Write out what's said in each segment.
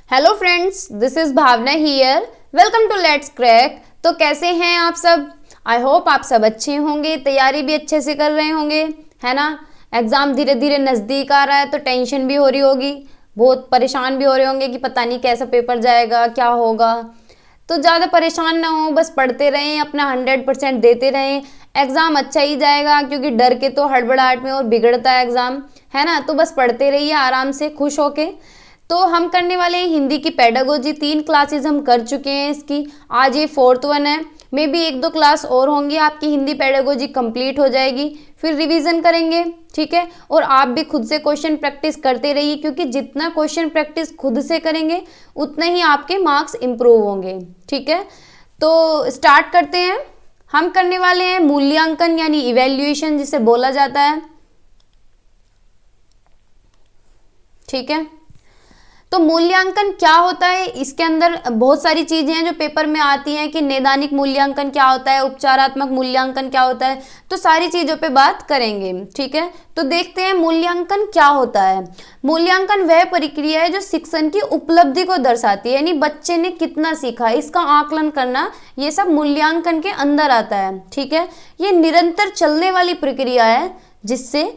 Hello friends, this is Bhavna here. Welcome to let's crack. तो कैसे हैं आप सब? आई होप आप सब अच्छे होंगे, तैयारी भी अच्छे से कर रहे होंगे, है ना। एग्ज़ाम धीरे धीरे नज़दीक आ रहा है तो टेंशन भी हो रही होगी, बहुत परेशान भी हो रहे होंगे कि पता नहीं कैसा पेपर जाएगा, क्या होगा। तो ज़्यादा परेशान ना हो, बस पढ़ते रहें, अपना 100% देते रहें। एग्ज़ाम अच्छा ही जाएगा, क्योंकि डर के तो हड़बड़ाहट में और बिगड़ता है एग्ज़ाम, है ना। तो बस पढ़ते रहिए आराम से, खुश होके। तो हम करने वाले हैं हिंदी की पेडागोजी। 3 क्लासेस हम कर चुके हैं इसकी, आज ये 4th वन है। मे बी 1-2 क्लास और होंगी, आपकी हिंदी पेडागोजी कंप्लीट हो जाएगी, फिर रिवीजन करेंगे, ठीक है। और आप भी खुद से क्वेश्चन प्रैक्टिस करते रहिए, क्योंकि जितना क्वेश्चन प्रैक्टिस खुद से करेंगे उतने ही आपके मार्क्स इम्प्रूव होंगे, ठीक है। तो स्टार्ट करते हैं। हम करने वाले हैं मूल्यांकन यानी इवैल्यूएशन, जिसे बोला जाता है, ठीक है। तो मूल्यांकन क्या होता है, इसके अंदर बहुत सारी चीजें हैं जो पेपर में आती हैं कि नैदानिक मूल्यांकन क्या होता है, उपचारात्मक मूल्यांकन क्या होता है। तो सारी चीजों पे बात करेंगे, ठीक है। तो देखते हैं मूल्यांकन क्या होता है। मूल्यांकन वह प्रक्रिया है जो शिक्षण की उपलब्धि को दर्शाती है, यानी बच्चे ने कितना सीखा, इसका आकलन करना, ये सब मूल्यांकन के अंदर आता है, ठीक है। ये निरंतर चलने वाली प्रक्रिया है, जिससे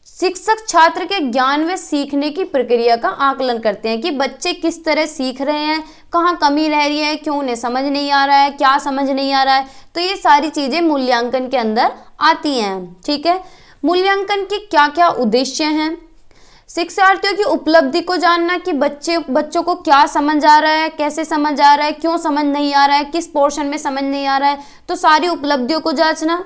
शिक्षक छात्र के ज्ञान व सीखने की प्रक्रिया का आकलन करते हैं कि बच्चे किस तरह सीख रहे हैं, कहाँ कमी रह रही है, क्यों उन्हें समझ नहीं आ रहा है, क्या समझ नहीं आ रहा है। तो ये सारी चीजें मूल्यांकन के अंदर आती हैं, ठीक है। मूल्यांकन के क्या क्या उद्देश्य हैं? शिक्षार्थियों की उपलब्धि को जानना कि बच्चों को क्या समझ आ रहा है, कैसे समझ आ रहा है, क्यों समझ नहीं आ रहा है, किस पोर्शन में समझ नहीं आ रहा है, तो सारी उपलब्धियों को जांचना।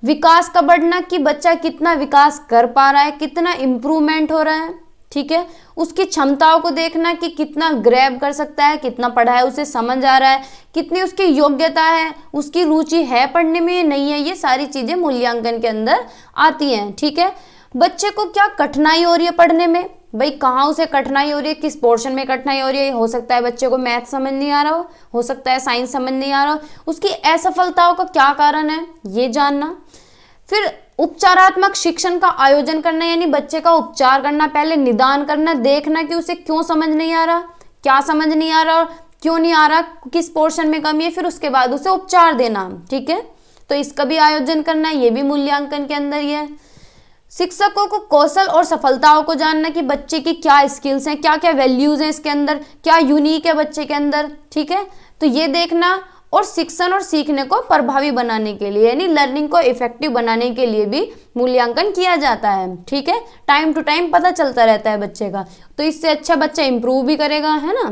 विकास का बढ़ना कि बच्चा कितना विकास कर पा रहा है, कितना इम्प्रूवमेंट हो रहा है, ठीक है। उसकी क्षमताओं को देखना कि कितना ग्रैब कर सकता है, कितना पढ़ा है उसे समझ आ रहा है, कितनी उसकी योग्यता है, उसकी रुचि है पढ़ने में या नहीं है। ये सारी चीजें मूल्यांकन के अंदर आती हैं, ठीक है। बच्चे को क्या कठिनाई हो रही है पढ़ने में, भाई कहाँ उसे कठिनाई हो रही है, किस पोर्शन में कठिनाई हो रही है। हो सकता है बच्चे को मैथ समझ नहीं आ रहा हो सकता है साइंस समझ नहीं आ रहा हो, उसकी असफलताओं का क्या कारण है, ये जानना। फिर उपचारात्मक शिक्षण का आयोजन करना, यानी बच्चे का उपचार करना, पहले निदान करना, देखना कि उसे क्यों समझ नहीं आ रहा, क्या समझ नहीं आ रहा और क्यों नहीं आ रहा, किस पोर्शन में कमी है, फिर उसके बाद उसे उपचार देना, ठीक है। तो इसका भी आयोजन करना है, ये भी मूल्यांकन के अंदर ही है। शिक्षकों को कौशल और सफलताओं को जानना कि बच्चे की क्या स्किल्स हैं, क्या क्या वैल्यूज हैं इसके अंदर, क्या यूनिक है बच्चे के अंदर, ठीक है। तो ये देखना। और शिक्षण और सीखने को प्रभावी बनाने के लिए, यानी लर्निंग को इफेक्टिव बनाने के लिए भी मूल्यांकन किया जाता है, ठीक है। टाइम टू टाइम पता चलता रहता है बच्चे का, तो इससे अच्छा बच्चा इंप्रूव भी करेगा, है ना।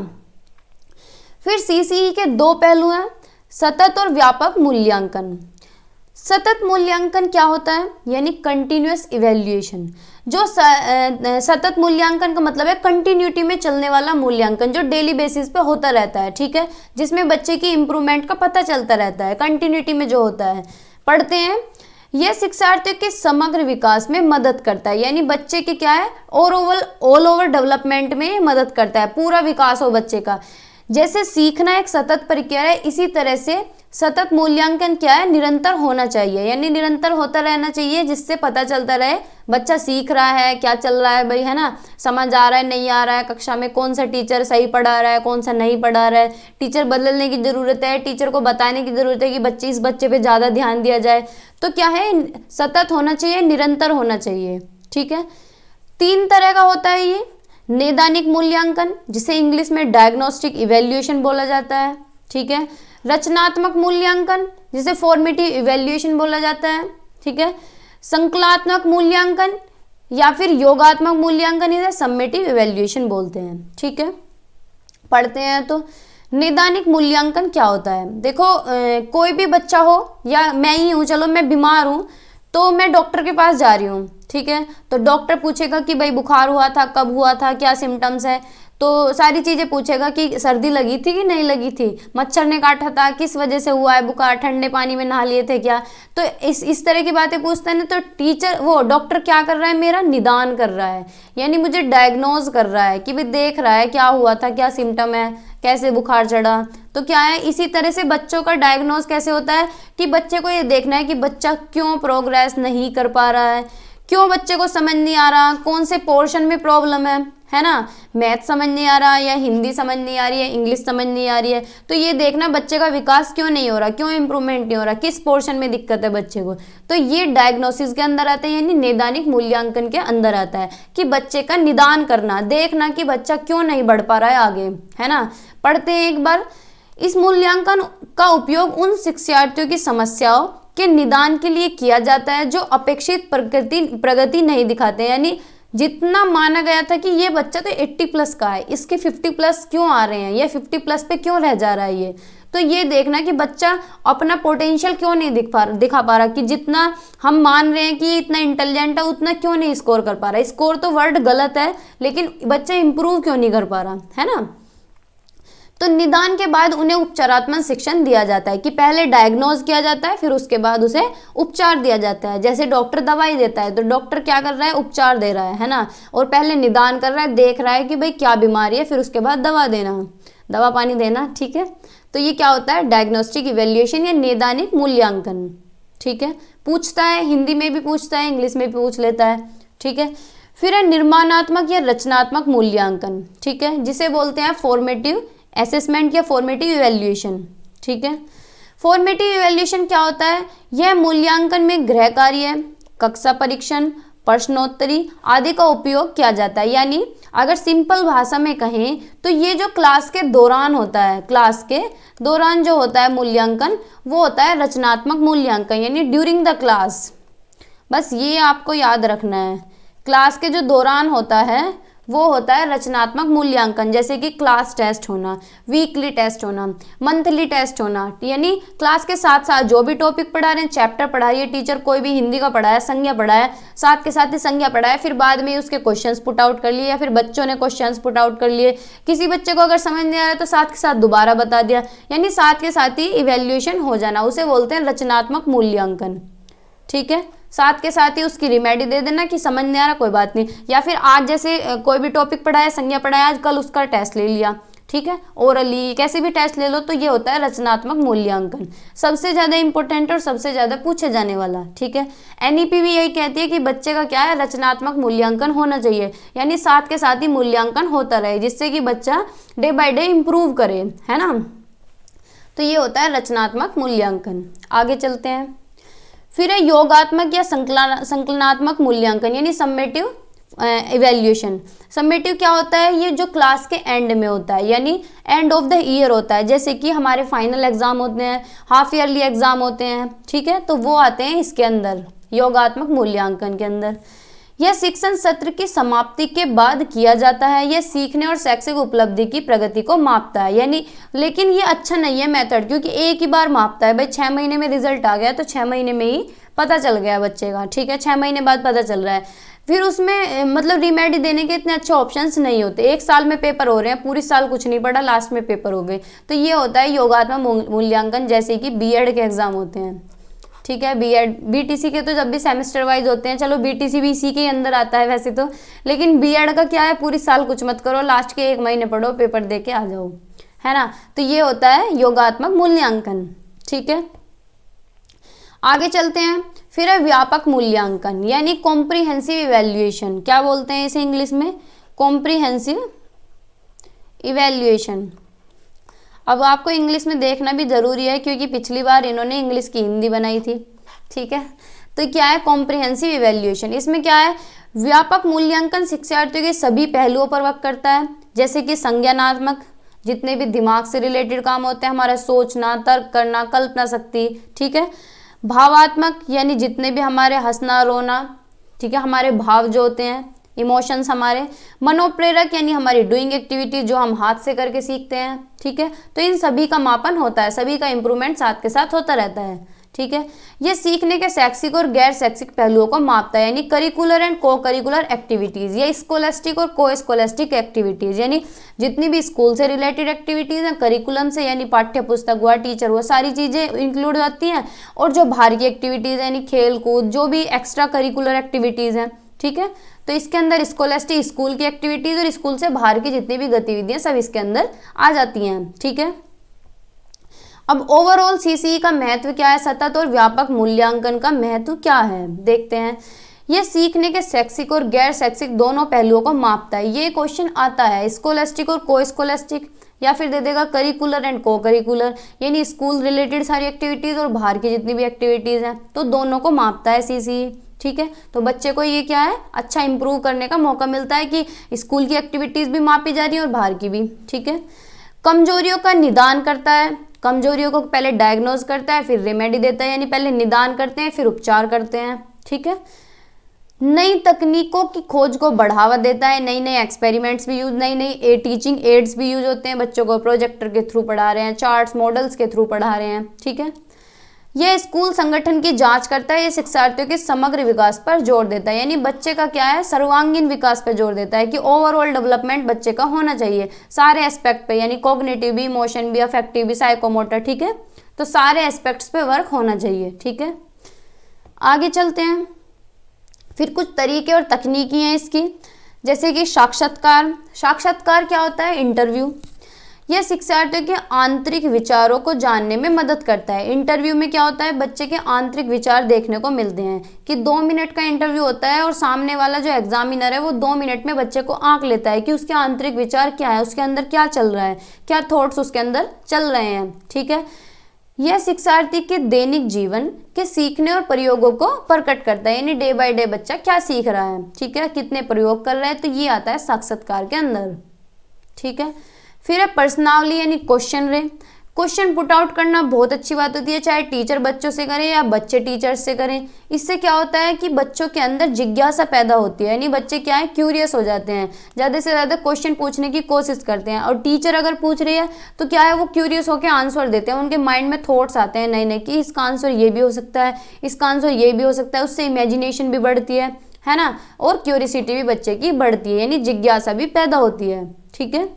फिर सीसीई के 2 पहलू हैं, सतत और व्यापक मूल्यांकन। सतत मूल्यांकन क्या होता है, यानी कंटिन्यूअस इवैल्यूएशन। जो सतत मूल्यांकन का मतलब है कंटिन्यूटी में चलने वाला मूल्यांकन, जो डेली बेसिस पे होता रहता है, ठीक है। जिसमें बच्चे की इंप्रूवमेंट का पता चलता रहता है, कंटिन्यूटी में जो होता है, पढ़ते हैं। यह शिक्षार्थियों के समग्र विकास में मदद करता है, यानी बच्चे के क्या है, ऑल ओवर डेवलपमेंट में मदद करता है, पूरा विकास हो बच्चे का। जैसे सीखना एक सतत प्रक्रिया है, इसी तरह से सतत मूल्यांकन क्या है, निरंतर होना चाहिए, यानी निरंतर होता रहना चाहिए, जिससे पता चलता रहे बच्चा सीख रहा है, क्या चल रहा है, भाई, है ना। समझ आ रहा है, नहीं आ रहा है, कक्षा में कौन सा टीचर सही पढ़ा रहा है, कौन सा नहीं पढ़ा रहा है, टीचर बदलने की जरूरत है, टीचर को बताने की जरूरत है कि इस बच्चे पे ज़्यादा ध्यान दिया जाए। तो क्या है, सतत होना चाहिए, निरंतर होना चाहिए, ठीक है। 3 तरह का होता है ये। नैदानिक मूल्यांकन, जिसे इंग्लिश में डायग्नोस्टिक इवैल्यूएशन बोला जाता है, ठीक है। रचनात्मक मूल्यांकन, जिसे फॉर्मेटिव इवैल्यूएशन बोला जाता है, ठीक है। संकलात्मक मूल्यांकन या फिर योगात्मक मूल्यांकन, इसे सम्मेटिव इवैल्यूएशन बोलते हैं, ठीक है। पढ़ते हैं तो नैदानिक मूल्यांकन क्या होता है। देखो, कोई भी बच्चा हो, या मैं ही हूँ, चलो मैं बीमार हूँ तो मैं डॉक्टर के पास जा रही हूँ, ठीक है। तो डॉक्टर पूछेगा कि भाई बुखार हुआ था, कब हुआ था, क्या सिम्टम्स है, तो सारी चीज़ें पूछेगा कि सर्दी लगी थी कि नहीं लगी थी, मच्छर ने काटा था, किस वजह से हुआ है बुखार, ठंडे पानी में नहा लिए थे क्या। तो इस तरह की बातें पूछते हैं ना, तो डॉक्टर क्या कर रहा है, मेरा निदान कर रहा है, यानी मुझे डायग्नोज कर रहा है कि भाई देख रहा है क्या हुआ था, क्या सिम्टम है, कैसे बुखार चढ़ा। तो क्या है, इसी तरह से बच्चों का डायग्नोज कैसे होता है कि बच्चे को ये देखना है कि बच्चा क्यों प्रोग्रेस नहीं कर पा रहा है, क्यों बच्चे को समझ नहीं आ रहा, कौन से पोर्शन में प्रॉब्लम है ना, मैथ समझ नहीं आ रहा या हिंदी समझ नहीं आ रही है, इंग्लिश समझ नहीं आ रही है, तो ये देखना बच्चे का विकास क्यों नहीं हो रहा, क्यों इंप्रूवमेंट नहीं हो रहा, किस पोर्शन में दिक्कत है बच्चे को। तो ये डायग्नोसिस के अंदर आता है, यानी नैदानिक मूल्यांकन के अंदर आता है कि बच्चे का निदान करना, देखना कि बच्चा क्यों नहीं बढ़ पा रहा है आगे, है ना। पढ़ते हैं एक बार। इस मूल्यांकन का उपयोग उन शिक्षार्थियों की समस्याओं के निदान के लिए किया जाता है जो अपेक्षित प्रगति नहीं दिखाते हैं, यानी जितना माना गया था कि ये बच्चा तो 80 प्लस का है, इसके 50 प्लस क्यों आ रहे हैं, ये 50 प्लस पे क्यों रह जा रहा है ये। तो ये देखना कि बच्चा अपना पोटेंशियल क्यों नहीं दिखा पा रहा, कि जितना हम मान रहे हैं कि इतना इंटेलिजेंट है उतना क्यों नहीं स्कोर कर पा रहा। स्कोर तो वर्ड गलत है, लेकिन बच्चा इंप्रूव क्यों नहीं कर पा रहा, है ना। तो निदान के बाद उन्हें उपचारात्मक शिक्षण दिया जाता है कि पहले डायग्नोज किया जाता है, फिर उसके बाद उसे उपचार दिया जाता है। जैसे डॉक्टर दवाई देता है तो डॉक्टर क्या कर रहा है, उपचार दे रहा है ना, और पहले निदान कर रहा है, देख रहा है कि भाई क्या बीमारी है, फिर उसके बाद दवा देना, दवा पानी देना, ठीक है। तो ये क्या होता है, डायग्नोस्टिक इवेल्युएशन या नैदानिक मूल्यांकन, ठीक है। पूछता है, हिंदी में भी पूछता है, इंग्लिश में भी पूछ लेता है, ठीक है। फिर है निर्माणात्मक या रचनात्मक मूल्यांकन, ठीक है, जिसे बोलते हैं फॉर्मेटिव असेसमेंट या फॉर्मेटिव इवैल्यूएशन, ठीक है। फॉर्मेटिव इवैल्यूएशन क्या होता है, यह मूल्यांकन में गृह कार्य, कक्षा परीक्षण, प्रश्नोत्तरी आदि का उपयोग किया जाता है। यानी अगर सिंपल भाषा में कहें तो ये जो क्लास के दौरान होता है, क्लास के दौरान जो होता है मूल्यांकन, वो होता है रचनात्मक मूल्यांकन, यानी ड्यूरिंग द क्लास। बस ये आपको याद रखना है, क्लास के जो दौरान होता है वो होता है रचनात्मक मूल्यांकन। जैसे कि क्लास टेस्ट होना, वीकली टेस्ट होना, मंथली टेस्ट होना, यानी क्लास के साथ साथ जो भी टॉपिक पढ़ा रहे हैं, चैप्टर पढ़ा रही है टीचर, कोई भी हिंदी का पढ़ाया, संज्ञा पढ़ाया, साथ के साथ ही संज्ञा पढ़ाया, फिर बाद में उसके क्वेश्चंस पुट आउट कर लिए या फिर बच्चों ने क्वेश्चंस पुट आउट कर लिए। किसी बच्चे को अगर समझ नहीं आ रहा है तो साथ के साथ दोबारा बता दिया, यानी साथ के साथ ही इवेल्युएशन हो जाना, उसे बोलते हैं रचनात्मक मूल्यांकन, ठीक है। साथ के साथ ही उसकी रिमेडी दे देना कि समझ नहीं आ रहा कोई बात नहीं, या फिर आज जैसे कोई भी टॉपिक पढ़ाया, संज्ञा पढ़ाया, आज कल उसका टेस्ट ले लिया, ठीक है, ओरली कैसे भी टेस्ट ले लो, तो ये होता है रचनात्मक मूल्यांकन, सबसे ज़्यादा इंपॉर्टेंट और सबसे ज़्यादा पूछे जाने वाला, ठीक है। एनईपी भी यही कहती है कि बच्चे का क्या है, रचनात्मक मूल्यांकन होना चाहिए, यानी साथ के साथ ही मूल्यांकन होता रहे, जिससे कि बच्चा डे बाय डे इम्प्रूव करे, है ना। तो ये होता है रचनात्मक मूल्यांकन। आगे चलते हैं। फिर है योगात्मक या संकलनात्मक मूल्यांकन, यानी समेटिव इवैल्यूएशन। समेटिव क्या होता है, ये जो क्लास के एंड में होता है, यानी एंड ऑफ द ईयर होता है, जैसे कि हमारे फाइनल एग्जाम होते हैं, हाफ ईयरली एग्जाम होते हैं, ठीक है, तो वो आते हैं इसके अंदर, योगात्मक मूल्यांकन के अंदर। यह शिक्षण सत्र की समाप्ति के बाद किया जाता है, यह सीखने और शैक्षिक उपलब्धि की प्रगति को मापता है, यानी लेकिन ये अच्छा नहीं है मेथड, क्योंकि एक ही बार मापता है, भाई 6 महीने में रिजल्ट आ गया तो 6 महीने में ही पता चल गया बच्चे का, ठीक है, 6 महीने बाद पता चल रहा है, फिर उसमें मतलब रिमेडी देने के इतने अच्छे ऑप्शंस नहीं होते। एक साल में पेपर हो रहे हैं, पूरी साल कुछ नहीं पढ़ा, लास्ट में पेपर हो गए, तो ये होता है योगात्मक मूल्यांकन, जैसे कि बीएड के एग्जाम होते हैं, ठीक है। बीएड बीटीसी के तो जब भी सेमेस्टर वाइज होते हैं, चलो बीटीसी भी इसी के अंदर आता है वैसे तो, लेकिन बीएड का क्या है, पूरी साल कुछ मत करो, लास्ट के 1 महीने पढ़ो, पेपर दे के आ जाओ, है ना। तो ये होता है योगात्मक मूल्यांकन, ठीक है। आगे चलते हैं। फिर है व्यापक मूल्यांकन, यानी कॉम्प्रिहेंसिव इवैल्यूएशन, क्या बोलते हैं इसे इंग्लिश में, कॉम्प्रिहेंसिव इवैल्यूएशन। अब आपको इंग्लिश में देखना भी जरूरी है, क्योंकि पिछली बार इन्होंने इंग्लिश की हिंदी बनाई थी, ठीक है। तो क्या है कॉम्प्रिहेंसिव इवैल्यूएशन, इसमें क्या है, व्यापक मूल्यांकन शिक्षार्थियों के सभी पहलुओं पर वर्क करता है, जैसे कि संज्ञानात्मक, जितने भी दिमाग से रिलेटेड काम होते हैं, हमारा सोचना, तर्क करना, कल्पना शक्ति, ठीक है। भावात्मक, यानी जितने भी हमारे हंसना रोना, ठीक है, हमारे भाव जो होते हैं, इमोशंस हमारे। मनोप्रेरक, यानी हमारी डूइंग एक्टिविटी जो हम हाथ से करके सीखते हैं, ठीक है। तो इन सभी का मापन होता है, सभी का इंप्रूवमेंट साथ के साथ होता रहता है, ठीक है। ये सीखने के शैक्षिक और गैर शैक्षिक पहलुओं को मापता है, यानी करिकुलर एंड को करिकुलर एक्टिविटीज, या स्कोलेस्टिक और को स्कोलेस्टिक एक्टिविटीज, यानी जितनी भी स्कूल से रिलेटेड एक्टिविटीज हैं, करिकुलम से यानी पाठ्य पुस्तक हुआ, टीचर हुआ, सारी चीजें इंक्लूड होती हैं, और जो बाहर की एक्टिविटीज यानी खेल कूद, जो भी एक्स्ट्रा करिकुलर एक्टिविटीज हैं, ठीक है। तो इसके अंदर स्कोलेस्टिक स्कूल की एक्टिविटीज और स्कूल से बाहर की जितनी भी गतिविधियां सब इसके अंदर आ जाती हैं, ठीक है। अब ओवरऑल सीसीई का महत्व क्या है, सतत और व्यापक मूल्यांकन का महत्व क्या है, देखते हैं। यह सीखने के शैक्षिक और गैर शैक्षिक दोनों पहलुओं को मापता है। ये क्वेश्चन आता है स्कोलास्टिक और को स्कोलास्टिक, या फिर दे देगा करिकुलर एंड को करिकुलर, यानी स्कूल रिलेटेड सारी एक्टिविटीज और बाहर की जितनी भी एक्टिविटीज हैं, तो दोनों को मापता है सीसी। ठीक है, तो बच्चे को ये क्या है, अच्छा इंप्रूव करने का मौका मिलता है कि स्कूल की एक्टिविटीज भी मापी जा रही है और बाहर की भी। ठीक है, कमजोरियों का निदान करता है, कमजोरियों को पहले डायग्नोज करता है फिर रेमेडी देता है, यानी पहले निदान करते हैं फिर उपचार करते हैं। ठीक है, नई तकनीकों की खोज को बढ़ावा देता है, नई नई एक्सपेरिमेंट्स भी यूज, नई नई टीचिंग एड्स भी यूज होते हैं, बच्चों को प्रोजेक्टर के थ्रू पढ़ा रहे हैं, चार्ट्स मॉडल्स के थ्रू पढ़ा रहे हैं। ठीक है, यह स्कूल संगठन की जांच करता है, ये शिक्षार्थियों के समग्र विकास पर जोर देता है, यानी बच्चे का क्या है, सर्वांगीण विकास पर जोर देता है कि ओवरऑल डेवलपमेंट बच्चे का होना चाहिए सारे एस्पेक्ट पे, यानी कॉग्निटिव भी, इमोशन भी, अफेक्टिव भी, साइकोमोटर। ठीक है, तो सारे एस्पेक्ट्स पे वर्क होना चाहिए। ठीक है, आगे चलते हैं। फिर कुछ तरीके और तकनीकी हैं इसकी, जैसे कि साक्षात्कार। साक्षात्कार क्या होता है, इंटरव्यू। यह शिक्षार्थियों के आंतरिक विचारों को जानने में मदद करता है। इंटरव्यू में क्या होता है, बच्चे के आंतरिक विचार देखने को मिलते हैं कि 2 मिनट का इंटरव्यू होता है और सामने वाला जो एग्जामिनर है वो 2 मिनट में बच्चे को आंक लेता है कि उसके आंतरिक विचार क्या है, उसके अंदर क्या चल रहा है, क्या थॉट्स उसके अंदर चल रहे हैं। ठीक है, यह शिक्षार्थी के दैनिक जीवन के सीखने और प्रयोगों को प्रकट करता है, यानी डे बाय डे बच्चा क्या सीख रहा है। ठीक है, कितने प्रयोग कर रहा है, तो ये आता है साक्षात्कार के अंदर। ठीक है, फिर है प्रश्नावली यानी क्वेश्चन रे। क्वेश्चन पुट आउट करना बहुत अच्छी बात होती है, चाहे टीचर बच्चों से करें या बच्चे टीचर्स से करें। इससे क्या होता है कि बच्चों के अंदर जिज्ञासा पैदा होती है, यानी बच्चे क्या है, क्यूरियस हो जाते हैं, ज़्यादा से ज़्यादा क्वेश्चन पूछने की कोशिश करते हैं। और टीचर अगर पूछ रही है तो क्या है, वो क्यूरियस होकर आंसर देते हैं, उनके माइंड में थॉट्स आते हैं नए नए कि इसका आंसर ये भी हो सकता है, इसका आंसर ये भी हो सकता है। उससे इमेजिनेशन भी बढ़ती है ना, और क्यूरियसिटी भी बच्चे की बढ़ती है, यानी जिज्ञासा भी पैदा होती है। ठीक है,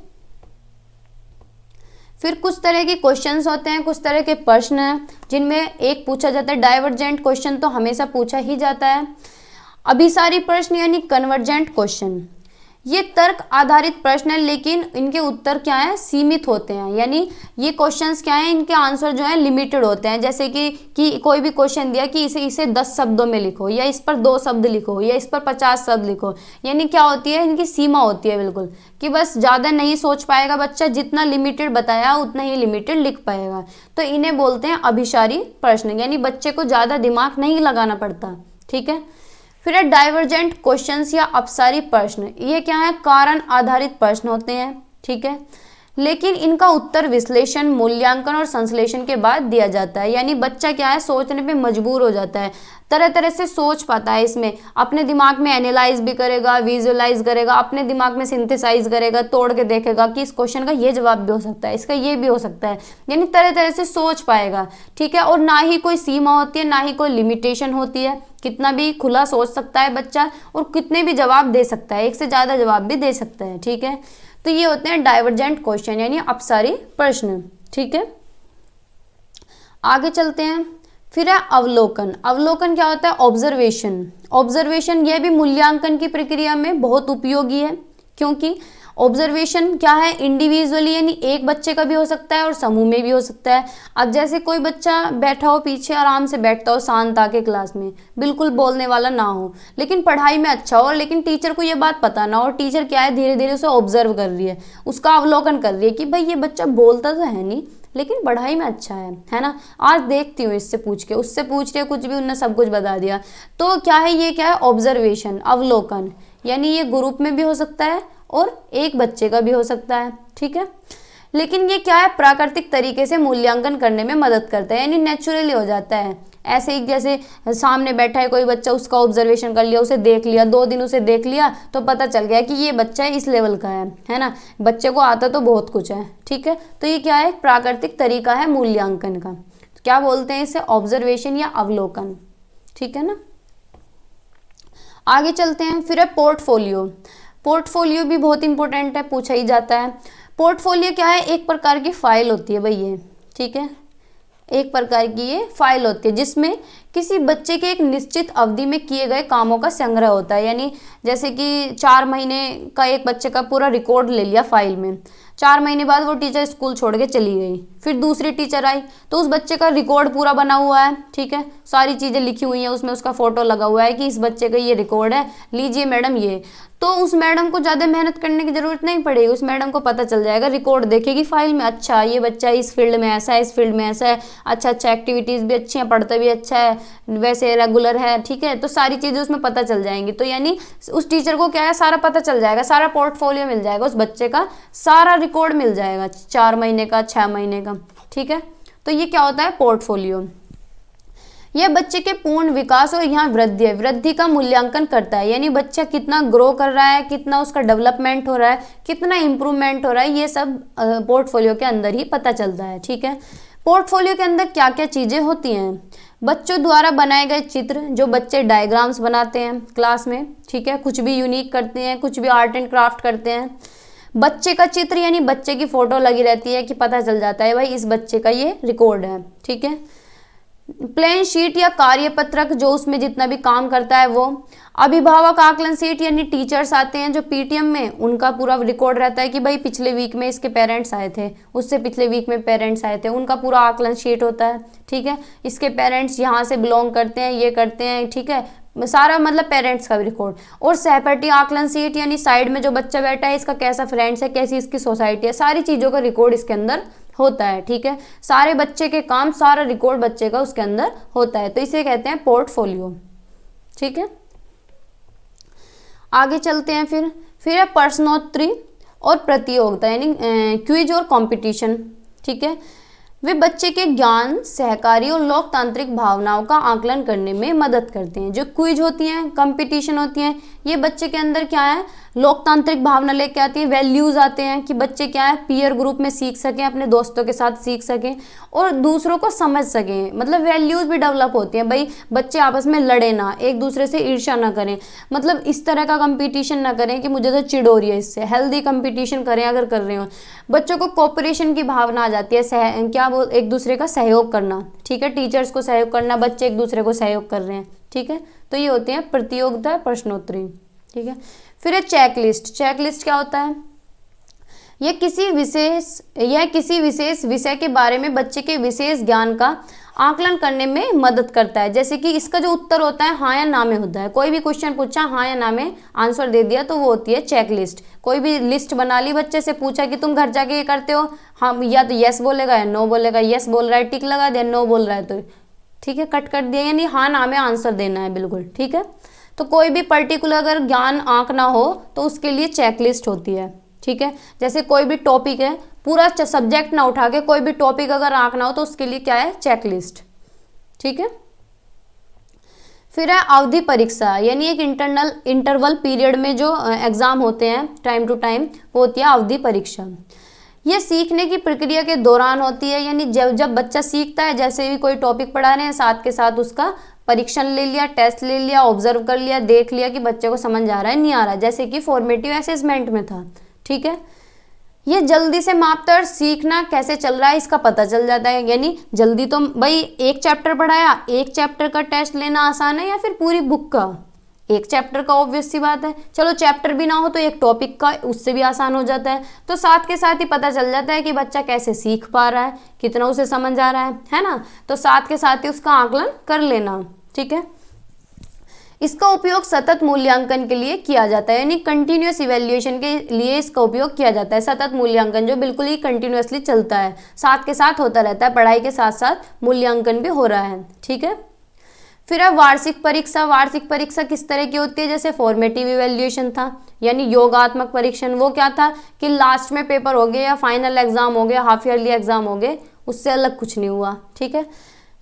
फिर कुछ तरह के क्वेश्चंस होते हैं, कुछ तरह के प्रश्न हैं जिनमें एक पूछा जाता है डाइवर्जेंट क्वेश्चन, तो हमेशा पूछा ही जाता है। अभिसारी प्रश्न यानी कन्वर्जेंट क्वेश्चन, ये तर्क आधारित प्रश्न है लेकिन इनके उत्तर क्या है, सीमित होते हैं, यानी ये क्वेश्चंस क्या है, इनके आंसर जो है लिमिटेड होते हैं। जैसे कि कोई भी क्वेश्चन दिया कि इसे 10 शब्दों में लिखो, या इस पर 2 शब्द लिखो, या इस पर 50 शब्द लिखो, यानी क्या होती है, इनकी सीमा होती है बिल्कुल, कि बस ज़्यादा नहीं सोच पाएगा बच्चा, जितना लिमिटेड बताया उतना ही लिमिटेड लिख पाएगा। तो इन्हें बोलते हैं अभिसारी प्रश्न, यानी बच्चे को ज़्यादा दिमाग नहीं लगाना पड़ता। ठीक है, फिर है डाइवर्जेंट क्वेश्चंस या अपसारी प्रश्न। ये क्या है, कारण आधारित प्रश्न होते हैं। ठीक है, लेकिन इनका उत्तर विश्लेषण, मूल्यांकन और संश्लेषण के बाद दिया जाता है, यानी बच्चा क्या है, सोचने पे मजबूर हो जाता है, तरह तरह से सोच पाता है, इसमें अपने दिमाग में एनालाइज भी करेगा, विजुअलाइज करेगा, अपने दिमाग में सिंथेसाइज करेगा, तोड़ के देखेगा कि इस क्वेश्चन का ये जवाब भी हो सकता है, इसका ये भी हो सकता है, यानी तरह तरह से सोच पाएगा। ठीक है, और ना ही कोई सीमा होती है, ना ही कोई लिमिटेशन होती है, कितना भी खुला सोच सकता है बच्चा और कितने भी जवाब दे सकता है, एक से ज़्यादा जवाब भी दे सकता है। ठीक है, तो ये होते हैं डाइवर्जेंट क्वेश्चन यानी अपसारी प्रश्न। ठीक है, आगे चलते हैं। फिर है अवलोकन। अवलोकन क्या होता है, ऑब्जर्वेशन। ऑब्जर्वेशन यह भी मूल्यांकन की प्रक्रिया में बहुत उपयोगी है, क्योंकि ऑब्जर्वेशन क्या है, इंडिविजुअली यानी एक बच्चे का भी हो सकता है और समूह में भी हो सकता है। अब जैसे कोई बच्चा बैठा हो पीछे, आराम से बैठता हो शांत आके क्लास में, बिल्कुल बोलने वाला ना हो, लेकिन पढ़ाई में अच्छा हो, लेकिन टीचर को ये बात पता ना हो, टीचर क्या है, धीरे धीरे उसे ऑब्जर्व कर रही है, उसका अवलोकन कर रही है कि भाई ये बच्चा बोलता तो है नहीं लेकिन पढ़ाई में अच्छा है ना, आज देखती हूँ इससे पूछ के, उससे पूछ रही है, कुछ भी उन्होंने सब कुछ बता दिया। तो क्या है, ये क्या है, ऑब्जर्वेशन, अवलोकन, यानी ये ग्रुप में भी हो सकता है और एक बच्चे का भी हो सकता है। ठीक है, लेकिन ये क्या है, प्राकृतिक तरीके से मूल्यांकन करने में मदद करता है, यानी नेचुरली हो जाता है। ऐसे ही जैसे सामने बैठा है कोई बच्चा, उसका ऑब्जर्वेशन कर लिया, उसे देख लिया, 2 दिन उसे देख लिया तो पता चल गया कि ये बच्चा इस लेवल का है ना, बच्चे को आता तो बहुत कुछ है। ठीक है, तो ये क्या है, प्राकृतिक तरीका है मूल्यांकन का, तो क्या बोलते हैं इसे, ऑब्जर्वेशन या अवलोकन। ठीक है ना, आगे चलते हैं। फिर है पोर्टफोलियो। पोर्टफोलियो भी बहुत इंपॉर्टेंट है, पूछा ही जाता है। पोर्टफोलियो क्या है, एक प्रकार की फाइल होती है भाई ये। ठीक है, एक प्रकार की ये फाइल होती है जिसमें किसी बच्चे के एक निश्चित अवधि में किए गए कामों का संग्रह होता है, यानी जैसे कि 4 महीने का एक बच्चे का पूरा रिकॉर्ड ले लिया फाइल में, 4 महीने बाद वो टीचर स्कूल छोड़ के चली गई, फिर दूसरी टीचर आई तो उस बच्चे का रिकॉर्ड पूरा बना हुआ है, ठीक है, सारी चीज़ें लिखी हुई हैं, उसमें उसका फोटो लगा हुआ है कि इस बच्चे का ये रिकॉर्ड है, लीजिए मैडम ये। तो उस मैडम को ज़्यादा मेहनत करने की ज़रूरत नहीं पड़ेगी, उस मैडम को पता चल जाएगा, रिकॉर्ड देखेगी फाइल में, अच्छा ये बच्चा इस फील्ड में ऐसा है, इस फील्ड में ऐसा है, अच्छा अच्छा एक्टिविटीज़ भी अच्छी हैं, पढ़ता भी अच्छा है, वैसे रेगुलर है, ठीक है, तो सारी चीज़ें उसमें पता चल जाएंगी। तो यानी उस टीचर को क्या है, सारा पता चल जाएगा, सारा पोर्टफोलियो मिल जाएगा, उस बच्चे का सारा रिकॉर्ड मिल जाएगा 4 महीने का, 6 महीने का, ठीक है। तो ये क्या होता है, पोर्टफोलियो। यह बच्चे के पूर्ण विकास और यहाँ वृद्धि का मूल्यांकन करता है, यानी बच्चा कितना ग्रो कर रहा है, कितना उसका डेवलपमेंट हो रहा है, कितना इम्प्रूवमेंट हो रहा है, ये सब पोर्टफोलियो के अंदर ही पता चलता है, ठीक है। पोर्टफोलियो के अंदर क्या क्या चीज़ें होती हैं, बच्चों द्वारा बनाए गए चित्र, जो बच्चे डायग्राम्स बनाते हैं क्लास में, ठीक है, कुछ भी यूनिक करते हैं, कुछ भी आर्ट एंड क्राफ्ट करते हैं, बच्चे का चित्र यानी बच्चे की फोटो लगी रहती है कि पता चल जाता है भाई इस बच्चे का ये रिकॉर्ड है, ठीक है। प्लेन शीट या कार्यपत्रक, जो उसमें जितना भी काम करता है वो। अभिभावक आकलन शीट, यानी टीचर्स आते हैं जो पीटीएम में, उनका पूरा रिकॉर्ड रहता है कि भाई पिछले वीक में इसके पेरेंट्स आए थे, उससे पिछले वीक में पेरेंट्स आए थे, उनका पूरा आकलन शीट होता है, ठीक है। इसके पेरेंट्स यहाँ से बिलोंग करते हैं, ये करते हैं, ठीक है, सारा मतलब पेरेंट्स का भी रिकॉर्ड। और सहपाठी आकलन शीट, यानी साइड में जो बच्चा बैठा है इसका कैसा फ्रेंड्स है, कैसी इसकी सोसाइटी है, सारी चीज़ों का रिकॉर्ड इसके अंदर होता है, ठीक है। सारे बच्चे के काम, सारा रिकॉर्ड बच्चे का उसके अंदर होता है, तो इसे कहते हैं पोर्टफोलियो, ठीक है। आगे चलते हैं, फिर है प्रश्नोत्तरी और प्रतियोगिता, यानी क्विज और कंपटीशन, ठीक है। वे बच्चे के ज्ञान, सहकारी और लोकतांत्रिक भावनाओं का आकलन करने में मदद करते हैं। जो क्विज होती हैं, कंपटीशन होती हैं, ये बच्चे के अंदर क्या है, लोकतांत्रिक भावना लेके आती है, वैल्यूज आते हैं कि बच्चे क्या है, पीयर ग्रुप में सीख सकें, अपने दोस्तों के साथ सीख सकें और दूसरों को समझ सकें, मतलब वैल्यूज भी डेवलप होती हैं, भाई बच्चे आपस में लड़े ना, एक दूसरे से ईर्ष्या ना करें, मतलब इस तरह का कंपटीशन ना करें कि मुझे तो चिढ़ हो रही है इससे, हेल्दी कंपटीशन करें अगर कर रहे हो। बच्चों को कोऑपरेशन की भावना आ जाती है, क्या वो एक दूसरे का सहयोग करना, ठीक है, टीचर्स को सहयोग करना, बच्चे एक दूसरे को सहयोग कर रहे हैं, ठीक है। तो ये होते हैं प्रतियोगिता, प्रश्नोत्तरी, ठीक है। फिर है चेकलिस्ट। चेकलिस्ट क्या होता है, यह किसी विशेष विषय के बारे में बच्चे के विशेष ज्ञान का आकलन करने में मदद करता है। जैसे कि इसका जो उत्तर होता है हाँ या ना में होता है, कोई भी क्वेश्चन पूछा हाँ या ना में आंसर दे दिया तो वो होती है चेकलिस्ट। कोई भी लिस्ट बना ली, बच्चे से पूछा कि तुम घर जाके ये करते हो, हाँ या तो यस बोलेगा या नो बोलेगा, यस बोल रहा है टिक लगा दिया, नो बोल रहा है तो ठीक है कट कर दिया, यानी हाँ ना में आंसर देना है बिल्कुल, ठीक है। तो कोई भी पर्टिकुलर अगर ज्ञान आंकना हो तो उसके लिए चेकलिस्ट होती है, ठीक है। जैसे कोई भी टॉपिक है, पूरा सब्जेक्ट ना उठा के कोई भी टॉपिक अगर आंकना हो तो उसके लिए क्या है, चेकलिस्ट, ठीक है। फिर है अवधि परीक्षा, यानी एक इंटरवल पीरियड में जो एग्जाम होते हैं टाइम टू टाइम, वो होती है अवधि परीक्षा। यह सीखने की प्रक्रिया के दौरान होती है, यानी जब बच्चा सीखता है, जैसे भी कोई टॉपिक पढ़ा रहे हैं साथ के साथ उसका परीक्षण ले लिया, टेस्ट ले लिया, ऑब्जर्व कर लिया, देख लिया कि बच्चे को समझ आ रहा है नहीं आ रहा है, जैसे कि फॉर्मेटिव असेसमेंट में था, ठीक है। ये जल्दी से मापता है, सीखना कैसे चल रहा है इसका पता चल जाता है, यानी जल्दी तो भाई एक चैप्टर पढ़ाया, एक चैप्टर का टेस्ट लेना आसान है या फिर पूरी बुक का, एक चैप्टर का ऑब्वियस सी बात है, चलो चैप्टर भी ना हो तो एक टॉपिक का, उससे भी आसान हो जाता है। तो साथ के साथ ही पता चल जाता है कि बच्चा कैसे सीख पा रहा है, कितना उसे समझ आ रहा है ना। तो साथ के साथ ही उसका आकलन कर लेना, ठीक है। इसका उपयोग सतत मूल्यांकन के लिए किया जाता है, यानी कंटिन्यूअस इवैल्यूएशन के लिए इसका उपयोग किया जाता है। सतत मूल्यांकन जो बिल्कुल ही कंटिन्यूअसली चलता है, साथ के साथ होता रहता है, पढ़ाई के साथ साथ मूल्यांकन भी हो रहा है, ठीक है। फिर है वार्षिक परीक्षा। वार्षिक परीक्षा किस तरह की होती है, जैसे फॉर्मेटिव इवैल्यूएशन था, यानी योगात्मक परीक्षण, वो क्या था कि लास्ट में पेपर हो गया या फाइनल एग्जाम हो गया, हाफ ईयरली एग्जाम हो गए, उससे अलग कुछ नहीं हुआ, ठीक है।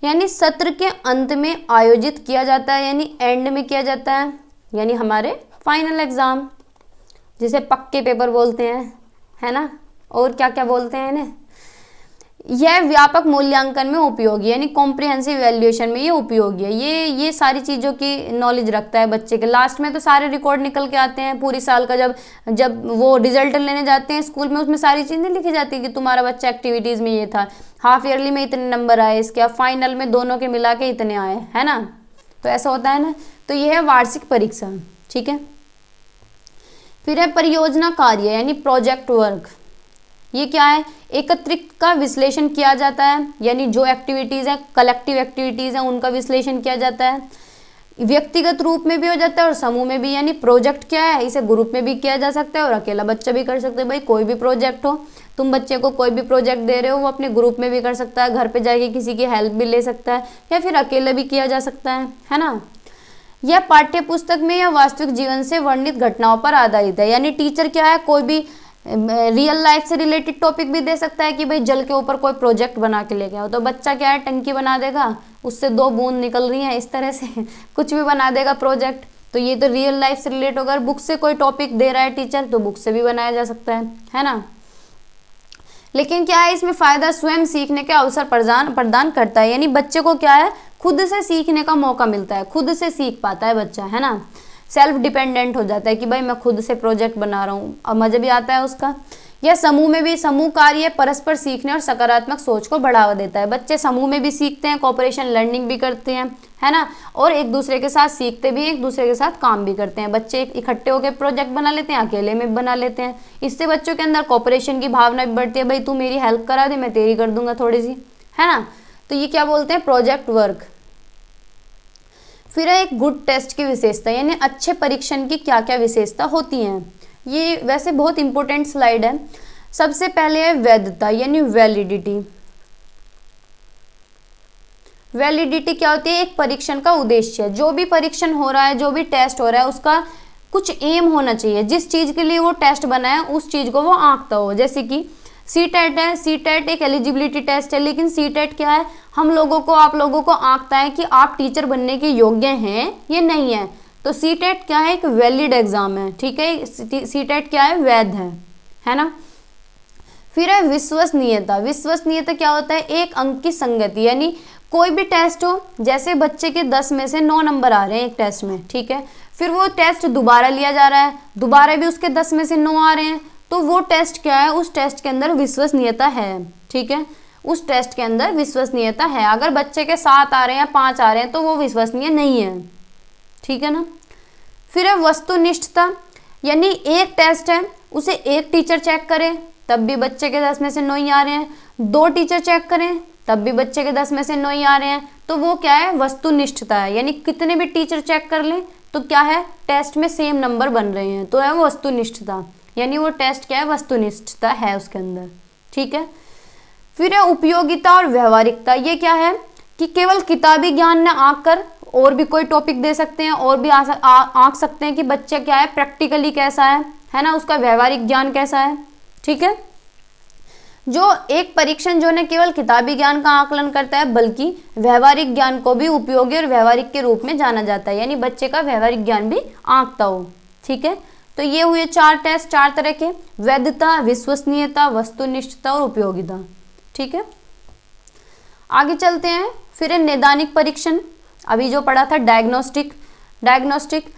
यानी सत्र के अंत में आयोजित किया जाता है, यानी एंड में किया जाता है, यानी हमारे फाइनल एग्जाम, जिसे पक्के पेपर बोलते हैं, है ना, और क्या क्या बोलते हैं इन्हें। यह व्यापक मूल्यांकन में उपयोगी, यानी कॉम्प्रिहेंसिव इवैल्यूएशन में ये उपयोगी है। ये सारी चीज़ों की नॉलेज रखता है बच्चे के। लास्ट में तो सारे रिकॉर्ड निकल के आते हैं पूरी साल का, जब वो रिजल्ट लेने जाते हैं स्कूल में, उसमें सारी चीज़ें लिखी जाती है कि तुम्हारा बच्चा एक्टिविटीज़ में ये था, हाफ ईयरली में इतने नंबर आए इसके, फाइनल में दोनों के मिला के इतने आए, है ना। तो ऐसा होता है ना। तो यह है वार्षिक परीक्षा, ठीक है। फिर है परियोजना कार्य, यानी प्रोजेक्ट वर्क, ये क्या है, एकत्रित का विश्लेषण किया जाता है, यानी जो एक्टिविटीज़ है, कलेक्टिव एक्टिविटीज़ हैं, उनका विश्लेषण किया जाता है। व्यक्तिगत रूप में भी हो जाता है और समूह में भी, यानी प्रोजेक्ट क्या है, इसे ग्रुप में भी किया जा सकता है और अकेला बच्चा भी कर सकता है। भाई कोई भी प्रोजेक्ट हो, तुम बच्चे को कोई भी प्रोजेक्ट दे रहे हो, वो अपने ग्रुप में भी कर सकता है, घर पे जाके किसी की हेल्प भी ले सकता है, या फिर अकेले भी किया जा सकता है ना। यह पाठ्य पुस्तक में या वास्तविक जीवन से वर्णित घटनाओं पर आधारित है, यानी टीचर क्या है, कोई भी रियल लाइफ से रिलेटेड टॉपिक भी दे सकता है कि भाई जल के ऊपर कोई प्रोजेक्ट बना के लेके आओ, तो बच्चा क्या है, टंकी बना देगा, उससे 2 बूंद निकल रही हैं, इस तरह से कुछ भी बना देगा प्रोजेक्ट। तो ये तो रियल लाइफ से रिलेट होगा। बुक से कोई टॉपिक दे रहा है टीचर, तो बुक से भी बनाया जा सकता है ना। लेकिन क्या है, इसमें फायदा स्वयं सीखने के अवसर प्रदान करता है, यानी बच्चे को क्या है, खुद से सीखने का मौका मिलता है, खुद से सीख पाता है बच्चा, है ना। सेल्फ डिपेंडेंट हो जाता है कि भाई मैं खुद से प्रोजेक्ट बना रहा हूँ, और मज़ा भी आता है उसका। यह समूह में भी, समूह कार्य परस्पर सीखने और सकारात्मक सोच को बढ़ावा देता है। बच्चे समूह में भी सीखते हैं, कोऑपरेशन लर्निंग भी करते हैं, है ना, और एक दूसरे के साथ सीखते भी, एक दूसरे के साथ काम भी करते हैं। बच्चे इकट्ठे होकर प्रोजेक्ट बना लेते हैं, अकेले में बना लेते हैं। इससे बच्चों के अंदर कोऑपरेशन की भावना भी बढ़ती है, भाई तू मेरी हेल्प करा दे, मैं तेरी कर दूंगा थोड़ी सी, है ना। तो ये क्या बोलते हैं, प्रोजेक्ट वर्क। फिर है एक गुड टेस्ट की विशेषता, यानी अच्छे परीक्षण की क्या क्या विशेषता होती हैं। ये वैसे बहुत इंपॉर्टेंट स्लाइड है। सबसे पहले है वैधता, यानी वैलिडिटी। वैलिडिटी क्या होती है, एक परीक्षण का उद्देश्य। जो भी परीक्षण हो रहा है, जो भी टेस्ट हो रहा है, उसका कुछ एम होना चाहिए, जिस चीज़ के लिए वो टेस्ट बना है उस चीज़ को वो आंकता हो। जैसे कि सीटेट है, सीटेट एक एलिजिबिलिटी टेस्ट है, लेकिन सीटेट क्या है, हम लोगों को, आप लोगों को आंकता है कि आप टीचर बनने के योग्य हैं या नहीं है। तो सीटेट क्या है, एक वैलिड एग्जाम है, ठीक है। सीटेट क्या है, वैध है ना। फिर है विश्वसनीयता। विश्वसनीयता क्या होता है, एक अंक की संगति, यानी कोई भी टेस्ट हो, जैसे बच्चे के 10 में से 9 नंबर आ रहे हैं एक टेस्ट में, ठीक है, फिर वो टेस्ट दोबारा लिया जा रहा है, दोबारा भी उसके 10 में से 9 आ रहे हैं, तो वो टेस्ट क्या है, उस टेस्ट के अंदर विश्वसनीयता है, ठीक है, उस टेस्ट के अंदर विश्वसनीयता है। अगर बच्चे के 7 आ रहे हैं, 5 आ रहे हैं, तो वो विश्वसनीय नहीं है, ठीक है ना। फिर है वस्तुनिष्ठता, यानी एक टेस्ट है, उसे एक टीचर चेक करे तब भी बच्चे के 10 में से 9 ही आ रहे हैं, 2 टीचर चेक करें तब भी बच्चे के 10 में से 9 ही आ रहे हैं, तो वो क्या है, वस्तुनिष्ठता है। यानी कितने भी टीचर चेक कर लें तो क्या है, टेस्ट में सेम नंबर बन रहे हैं, तो है वो वस्तुनिष्ठता, यानी वो टेस्ट क्या है, वस्तुनिष्ठता है उसके अंदर, ठीक है। फिर है उपयोगिता और व्यवहारिकता। ये क्या है कि केवल किताबी ज्ञान न आंक कर और भी कोई टॉपिक दे सकते हैं, और भी आंक सकते हैं कि बच्चा क्या है, प्रैक्टिकली कैसा है ना, उसका व्यवहारिक ज्ञान कैसा है, ठीक है। जो एक परीक्षण जो न केवल किताबी ज्ञान का आकलन करता है, बल्कि व्यवहारिक ज्ञान को भी उपयोगी और व्यवहारिक के रूप में जाना जाता है, यानी बच्चे का व्यवहारिक ज्ञान भी आंकता हो, ठीक है। तो ये हुए 4 टेस्ट, 4 तरह के, वैधता, विश्वसनीयता, वस्तुनिष्ठता और उपयोगिता, ठीक है। आगे चलते हैं। फिर नैदानिक परीक्षण, अभी जो पढ़ा था डायग्नोस्टिक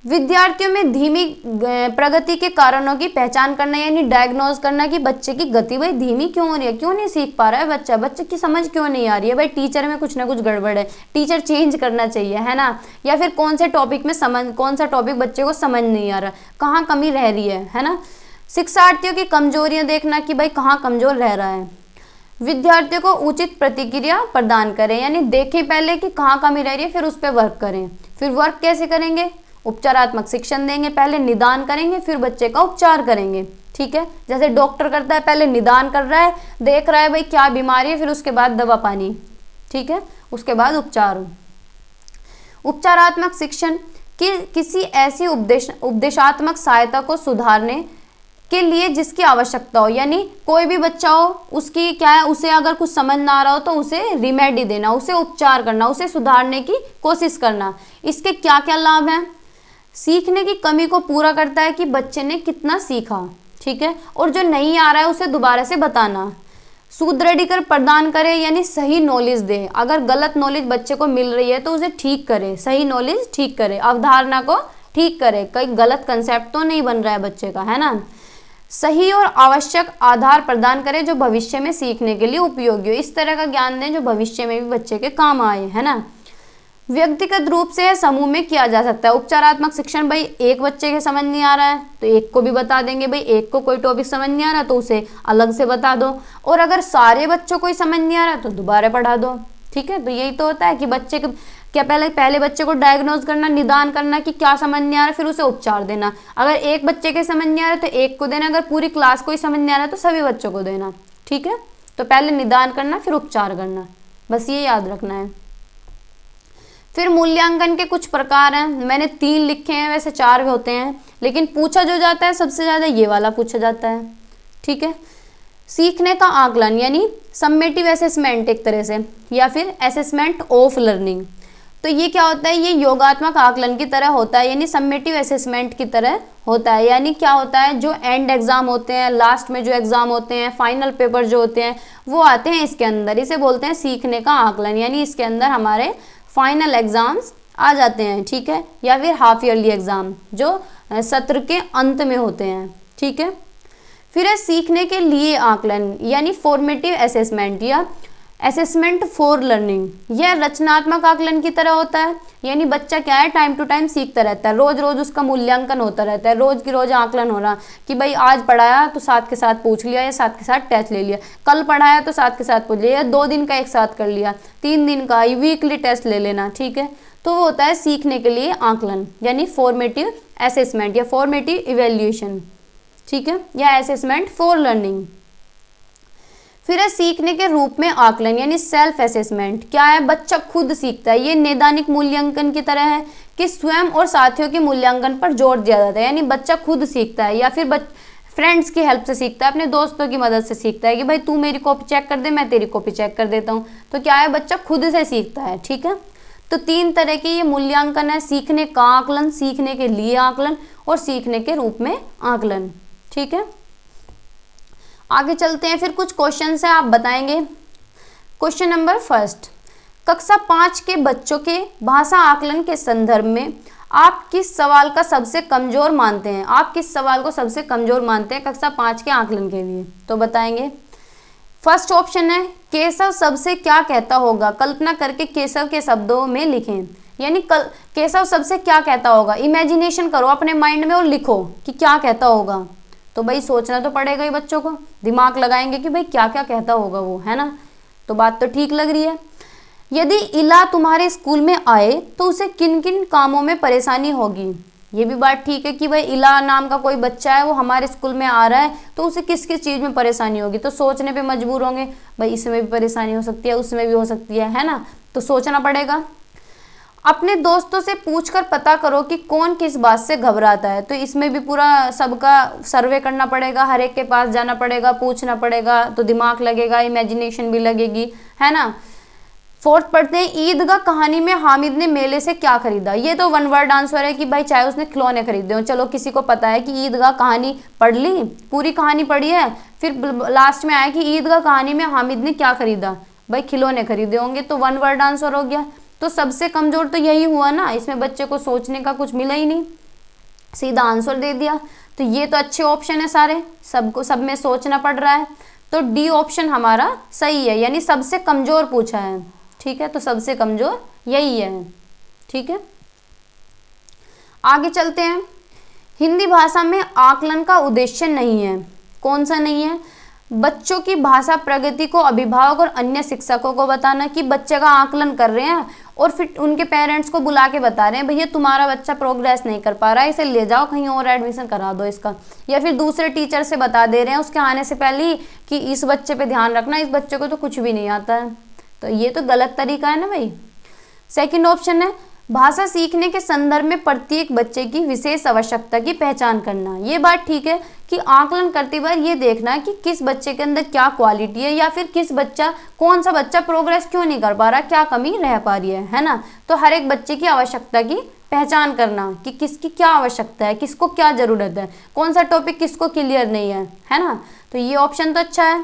विद्यार्थियों में धीमी प्रगति के कारणों की पहचान करना, यानी डायग्नोज करना कि बच्चे की गति भाई धीमी क्यों हो रही है, क्यों नहीं सीख पा रहा है बच्चा, बच्चे की समझ क्यों नहीं आ रही है, भाई टीचर में कुछ ना कुछ गड़बड़ है, टीचर चेंज करना चाहिए, है ना। या फिर कौन से टॉपिक में कौन सा टॉपिक बच्चे को समझ नहीं आ रहा, कहाँ कमी रह रही है ना। शिक्षार्थियों की कमजोरियाँ देखना कि भाई कहाँ कमजोर रह रहा है। विद्यार्थियों को उचित प्रतिक्रिया प्रदान करें, यानी देखें पहले कि कहाँ कमी रह रही है, फिर उस पर वर्क करें। फिर वर्क कैसे करेंगे, उपचारात्मक शिक्षण देंगे, पहले निदान करेंगे, फिर बच्चे का उपचार करेंगे, ठीक है। जैसे डॉक्टर करता है, पहले निदान कर रहा है, देख रहा है भाई क्या बीमारी है, फिर उसके बाद दवा पानी, ठीक है, उसके बाद उपचार। उपचारात्मक शिक्षण कि किसी ऐसी उपदेशात्मक सहायता को सुधारने के लिए जिसकी आवश्यकता हो, यानी कोई भी बच्चा हो, उसकी क्या है, उसे अगर कुछ समझ ना आ रहा हो तो उसे रिमेडी देना, उसे उपचार करना, उसे सुधारने की कोशिश करना। इसके क्या क्या लाभ हैं, सीखने की कमी को पूरा करता है कि बच्चे ने कितना सीखा, ठीक है, और जो नहीं आ रहा है उसे दोबारा से बताना। सुदृढ़ीकरण प्रदान करे, यानी सही नॉलेज दे, अगर गलत नॉलेज बच्चे को मिल रही है तो उसे ठीक करे, सही नॉलेज ठीक करे, अवधारणा को ठीक करे, कई गलत कंसेप्ट तो नहीं बन रहा है बच्चे का, है ना। सही और आवश्यक आधार प्रदान करें जो भविष्य में सीखने के लिए उपयोगी हो, इस तरह का ज्ञान दें जो भविष्य में भी बच्चे के काम आए, है ना। व्यक्तिगत रूप से या समूह में किया जा सकता है। उपचारात्मक शिक्षण भाई एक बच्चे के समझ नहीं आ रहा है तो एक को भी बता देंगे, भाई एक को कोई टॉपिक समझ नहीं आ रहा तो उसे अलग से बता दो, और अगर सारे बच्चों को ही समझ नहीं आ रहा तो दोबारा पढ़ा दो। ठीक है, तो यही तो होता है कि बच्चे को क्या पहले बच्चे को डायग्नोज करना, निदान करना कि क्या समझ नहीं आ रहा, फिर उसे उपचार देना। अगर एक बच्चे के समझ नहीं आ रहा तो एक को देना, अगर पूरी क्लास को ही समझ नहीं आ रहा तो सभी बच्चों को देना। ठीक है, तो पहले निदान करना फिर उपचार करना, बस ये याद रखना है। फिर मूल्यांकन के कुछ प्रकार हैं, मैंने 3 लिखे हैं, वैसे 4 भी होते हैं, लेकिन पूछा जो जाता है सबसे ज़्यादा ये वाला पूछा जाता है। ठीक है, सीखने का आकलन यानी सम्मेटिव असेसमेंट एक तरह से, या फिर असेसमेंट ऑफ लर्निंग। तो ये क्या होता है, ये योगात्मक आकलन की तरह होता है, यानी सम्मेटिव असेसमेंट की तरह होता है। यानी क्या होता है, जो एंड एग्जाम होते हैं, लास्ट में जो एग्जाम होते हैं, फाइनल पेपर जो होते हैं वो आते हैं इसके अंदर, इसे बोलते हैं सीखने का आकलन। यानी इसके अंदर हमारे फाइनल एग्जाम्स आ जाते हैं। ठीक है, या फिर हाफ ईयरली एग्जाम जो सत्र के अंत में होते हैं। ठीक है, फिर है सीखने के लिए आकलन यानी फॉर्मेटिव असेसमेंट या असेसमेंट फॉर लर्निंग। यह रचनात्मक आकलन की तरह होता है, यानी बच्चा क्या है टाइम टू टाइम सीखता रहता है, रोज रोज उसका मूल्यांकन होता रहता है, रोज की रोज आकलन हो रहा कि भाई आज पढ़ाया तो साथ के साथ पूछ लिया या साथ के साथ टेस्ट ले लिया, कल पढ़ाया तो साथ के साथ पूछ लिया, या 2 दिन का एक साथ कर लिया, 3 दिन का वीकली टेस्ट ले लेना। ठीक है, तो वो होता है सीखने के लिए आकलन यानी फॉर्मेटिव असेसमेंट या फॉर्मेटिव इवेल्युएशन। ठीक है, या असेसमेंट फॉर लर्निंग। फिर है सीखने के रूप में आकलन यानी सेल्फ असेसमेंट। क्या है, बच्चा खुद सीखता है, ये नैदानिक मूल्यांकन की तरह है कि स्वयं और साथियों के मूल्यांकन पर जोर दिया जाता है। यानी बच्चा खुद सीखता है या फिर फ्रेंड्स की हेल्प से सीखता है, अपने दोस्तों की मदद से सीखता है कि भाई तू मेरी कॉपी चेक कर दे, मैं तेरी कॉपी चेक कर देता हूँ। तो क्या है, बच्चा खुद से सीखता है। ठीक है, तो 3 तरह के ये मूल्यांकन है, सीखने का आकलन, सीखने के लिए आकलन और सीखने के रूप में आकलन। ठीक है, आगे चलते हैं, फिर कुछ क्वेश्चन है आप बताएंगे। क्वेश्चन नंबर 1, कक्षा 5 के बच्चों के भाषा आकलन के संदर्भ में आप किस सवाल का सबसे कमजोर मानते हैं? आप किस सवाल को सबसे कमजोर मानते हैं कक्षा 5 के आकलन के लिए? तो बताएंगे। फर्स्ट ऑप्शन है केशव सबसे क्या कहता होगा, कल्पना करके केशव के शब्दों में लिखें। यानी केशव सबसे क्या कहता होगा, इमेजिनेशन करो अपने माइंड में और लिखो कि क्या कहता होगा। तो भाई सोचना तो पड़ेगा ही, बच्चों को दिमाग लगाएंगे कि भाई क्या क्या कहता होगा वो, है ना। तो बात तो ठीक लग रही है। यदि इला तुम्हारे स्कूल में आए तो उसे किन किन कामों में परेशानी होगी? ये भी बात ठीक है कि भाई इला नाम का कोई बच्चा है, वो हमारे स्कूल में आ रहा है तो उसे किस किस चीज़ में परेशानी होगी। तो सोचने पे मजबूर होंगे, भाई इसमें भी परेशानी हो सकती है, उसमें भी हो सकती है ना। तो सोचना पड़ेगा। अपने दोस्तों से पूछकर पता करो कि कौन किस बात से घबराता है। तो इसमें भी पूरा सबका सर्वे करना पड़ेगा, हर एक के पास जाना पड़ेगा, पूछना पड़ेगा, तो दिमाग लगेगा, इमेजिनेशन भी लगेगी, है ना। 4th पढ़ते हैं, ईदगाह कहानी में हामिद ने मेले से क्या खरीदा? ये तो 1 वर्ड आंसर है कि भाई चाहे उसने खिलौने खरीदे हो। चलो किसी को पता है कि ईदगाह कहानी पढ़ ली, पूरी कहानी पढ़ी है, फिर लास्ट में आया कि ईदगाह कहानी में हामिद ने क्या खरीदा? भाई खिलौने खरीदे होंगे, तो 1 वर्ड आंसर हो गया। तो सबसे कमजोर तो यही हुआ ना, इसमें बच्चे को सोचने का कुछ मिला ही नहीं, सीधा आंसर दे दिया। तो ये तो अच्छे ऑप्शन है सारे, सबको सब में सोचना पड़ रहा है। तो डी ऑप्शन हमारा सही है, यानी सबसे कमजोर पूछा है। ठीक है, तो सबसे कमजोर यही है। ठीक है, आगे चलते हैं। हिंदी भाषा में आकलन का उद्देश्य नहीं है। कौन सा नहीं है? बच्चों की भाषा प्रगति को अभिभावक और अन्य शिक्षकों को बताना कि बच्चे का आकलन कर रहे हैं और फिर उनके पेरेंट्स को बुला के बता रहे हैं भैया तुम्हारा बच्चा प्रोग्रेस नहीं कर पा रहा है, इसे ले जाओ कहीं और एडमिशन करा दो इसका। या फिर दूसरे टीचर से बता दे रहे हैं उसके आने से पहले ही कि इस बच्चे पे ध्यान रखना, इस बच्चे को तो कुछ भी नहीं आता है। तो ये तो गलत तरीका है ना भाई। सेकेंड ऑप्शन है भाषा सीखने के संदर्भ में प्रत्येक बच्चे की विशेष आवश्यकता की पहचान करना। ये बात ठीक है कि आकलन करते बार ये देखना कि किस बच्चे के अंदर क्या क्वालिटी है, या फिर कौन सा बच्चा प्रोग्रेस क्यों नहीं कर पा रहा, क्या कमी रह पा रही है ना। तो हर एक बच्चे की आवश्यकता की पहचान करना कि किसकी क्या आवश्यकता है, किसको क्या जरूरत है, कौन सा टॉपिक किसको क्लियर नहीं है ना। तो ये ऑप्शन तो अच्छा है।